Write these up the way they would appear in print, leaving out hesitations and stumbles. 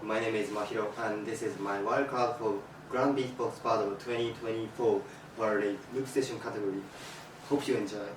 My name is MAHIRO and this is my wildcard for Grand Beatbox Battle 2024 for the Loopstation category. Hope you enjoy.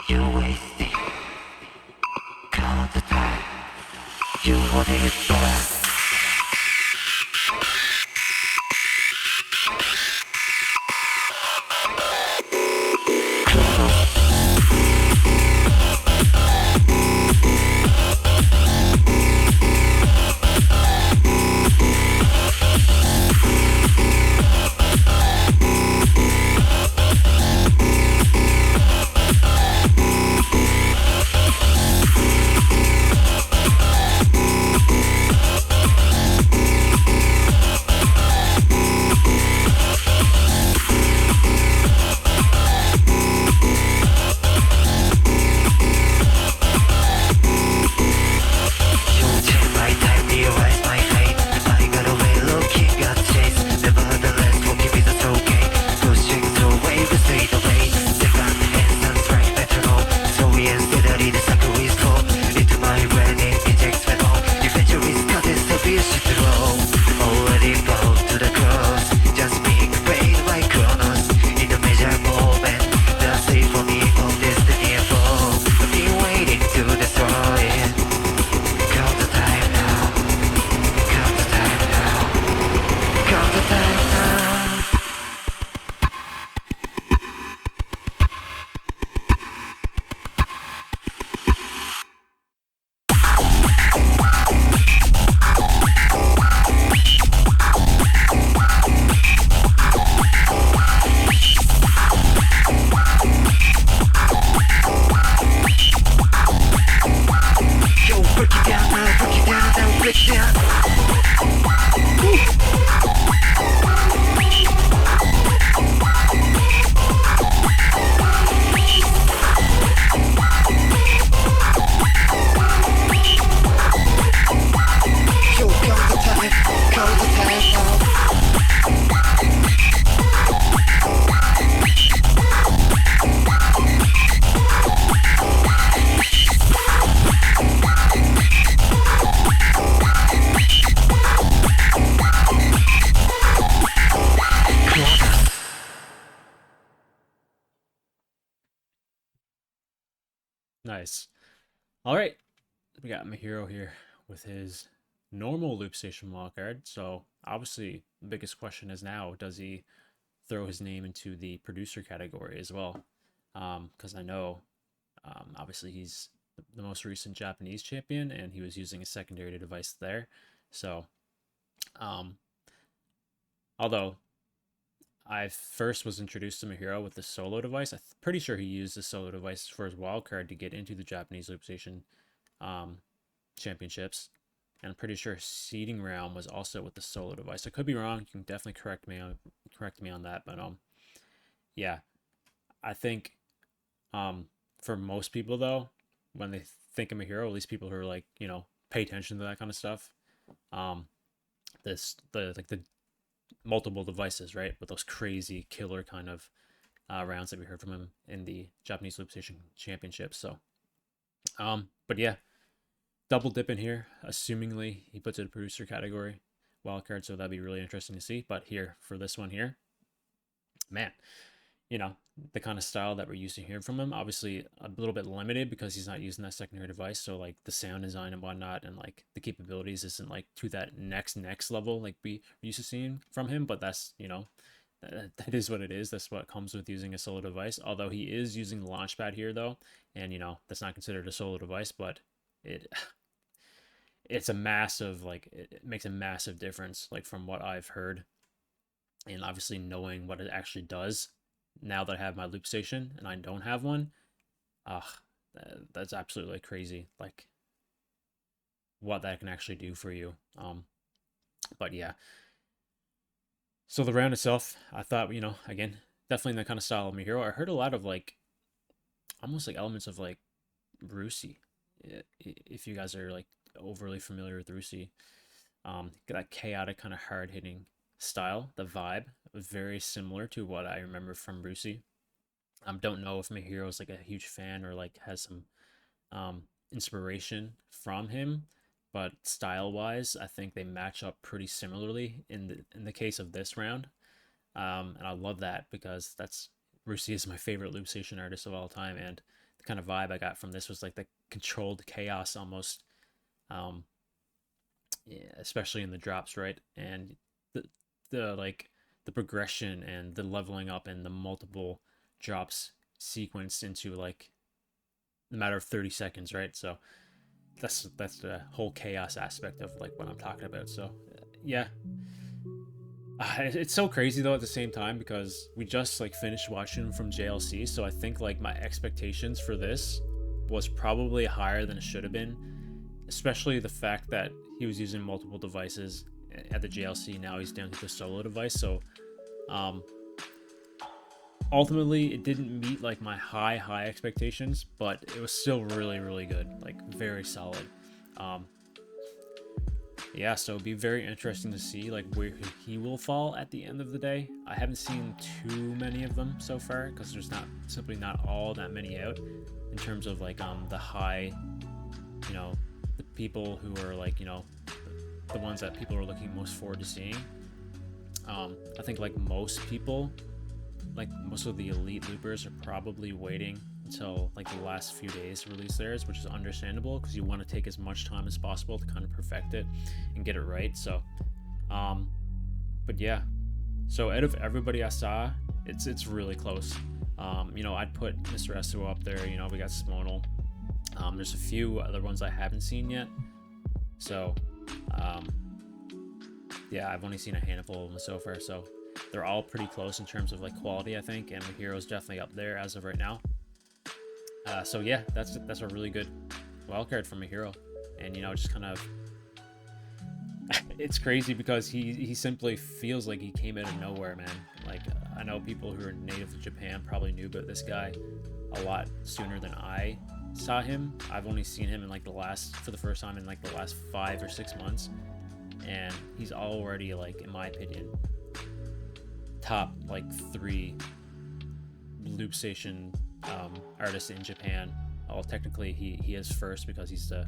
You wasting. Count the time. You want it back. Already bound to the cross, just being paid by Chronos. In a major moment, the symphony of destiny evolved. I've been waiting to destroy it. Count the time now. Count the time now. Count the time now. Break it down now, break it down now, break it down. Yo, count the time now. Nice. All right, we got MAHIRO here with his normal Loopstation Wildcard. So obviously, the biggest question is now, does he throw his name into the producer category as well? Because I know, obviously, he's the most recent Japanese champion, and he was using a secondary device there. So, although I first was introduced to MAHIRO with the solo device, I'm pretty sure he used the solo device for his wildcard to get into the Japanese Loopstation championships. And I'm pretty sure seeding round was also with the solo device. I could be wrong. You can definitely correct me on that. But yeah, I think for most people though, when they think of MAHIRO, at least people who are like, pay attention to that kind of stuff, the multiple devices, right, with those crazy killer kind of rounds that we heard from him in the Japanese Loopstation Championships. So, but yeah, double dip in here. Assumingly, he puts it in producer category wildcard, so that'd be really interesting to see. But here for this one here, man, the kind of style that we're used to hearing from him, obviously a little bit limited because he's not using that secondary device. So like the sound design and whatnot, and like the capabilities isn't like to that next level like we used to seeing from him. But that's that is what it is. That's what comes with using a solo device. Although he is using the launch pad here though, and that's not considered a solo device, but it's a massive, like, it makes a massive difference, like, from what I've heard, and obviously knowing what it actually does now that I have my loop station and I don't have one. That's absolutely crazy, like, what that can actually do for you. But yeah, so the round itself, I thought, again, definitely in the kind of style of MAHIRO. I heard a lot of, like, almost like elements of, like, Rusi, if you guys are, like, overly familiar with Rusi. That chaotic kind of hard-hitting style, the vibe, very similar to what I remember from Rusi. Don't know if MAHIRO is, like, a huge fan or, like, has some inspiration from him, but style-wise, I think they match up pretty similarly in the case of this round. And I love that because Rusi is my favorite loop station artist of all time, and the kind of vibe I got from this was like the controlled chaos almost, yeah, especially in the drops, right? And the progression and the leveling up and the multiple drops sequenced into, like, the matter of 30 seconds, right? So that's the whole chaos aspect of, like, what I'm talking about. So yeah, it's so crazy though at the same time because we just, like, finished watching him from JLC, so I think, like, my expectations for this was probably higher than it should have been, especially the fact that he was using multiple devices at the JLC. Now he's down to the solo device, so ultimately it didn't meet, like, my high expectations, but it was still really good, like, very solid. Yeah, so it'd be very interesting to see, like, where he will fall at the end of the day. I haven't seen too many of them so far because there's simply not all that many out in terms of, like, the high, the people who are, like, the ones that people are looking most forward to seeing. I think, like, most people, like, most of the elite loopers are probably waiting until, like, the last few days to release theirs, which is understandable because you want to take as much time as possible to kind of perfect it and get it right. So but yeah, so out of everybody I saw, it's really close. I'd put Mr. Esso up there. We got Smonal. There's a few other ones I haven't seen yet, so yeah, I've only seen a handful of them so far, so they're all pretty close in terms of, like, quality, I think, and MAHIRO's definitely up there as of right now. So yeah, that's a really good wildcard from MAHIRO, and just kind of it's crazy because he simply feels like he came out of nowhere, man. Like, I know people who are native to Japan probably knew about this guy a lot sooner than I saw him. I've only seen him in, like, for the first time in, like, the last 5 or 6 months, and he's already, like, in my opinion, top, like, 3 loop station artist in Japan. Well, technically he is first because he's the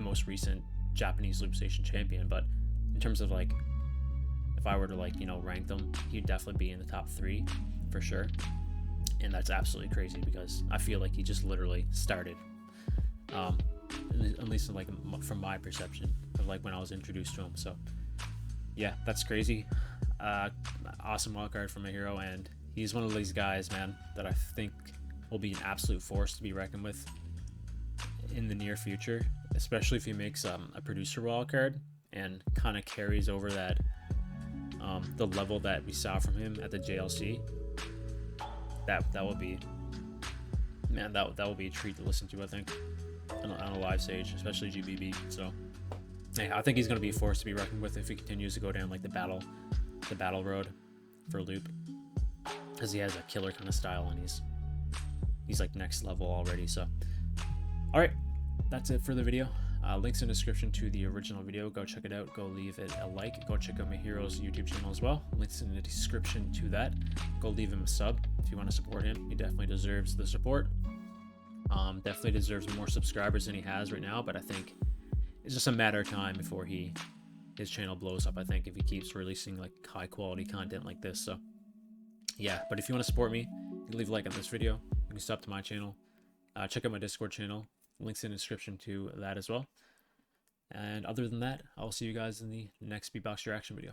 most recent Japanese loop station champion, but in terms of, like, if I were to, like, rank them, he'd definitely be in the top 3 for sure. And that's absolutely crazy because I feel like he just literally started, at least, like, from my perception of, like, when I was introduced to him. So yeah, that's crazy. Awesome wildcard from MAHIRO, and he's one of these guys, man, that I think will be an absolute force to be reckoned with in the near future, especially if he makes a producer wildcard and kind of carries over that the level that we saw from him at the JLC. That will be, man, that will be a treat to listen to, I think, on a live stage, especially GBB. So yeah, I think he's going to be a force to be reckoned with if he continues to go down, like, the battle road for loop, because he has a killer kind of style and he's like next level already. So all right, that's it for the video. Links in the description to the original video. Go check it out. Go leave it a like. Go check out MAHIRO's YouTube channel as well. Links in the description to that. Go leave him a sub if you want to support him. He definitely deserves the support. Definitely deserves more subscribers than he has right now, but I think it's just a matter of time before his channel blows up, I think, if he keeps releasing, like, high quality content like this. So yeah, but if you want to support me, you can leave a like on this video. You can sub to my channel. Check out my Discord channel. Links in the description to that as well. And other than that, I'll see you guys in the next Beatbox Reaction video.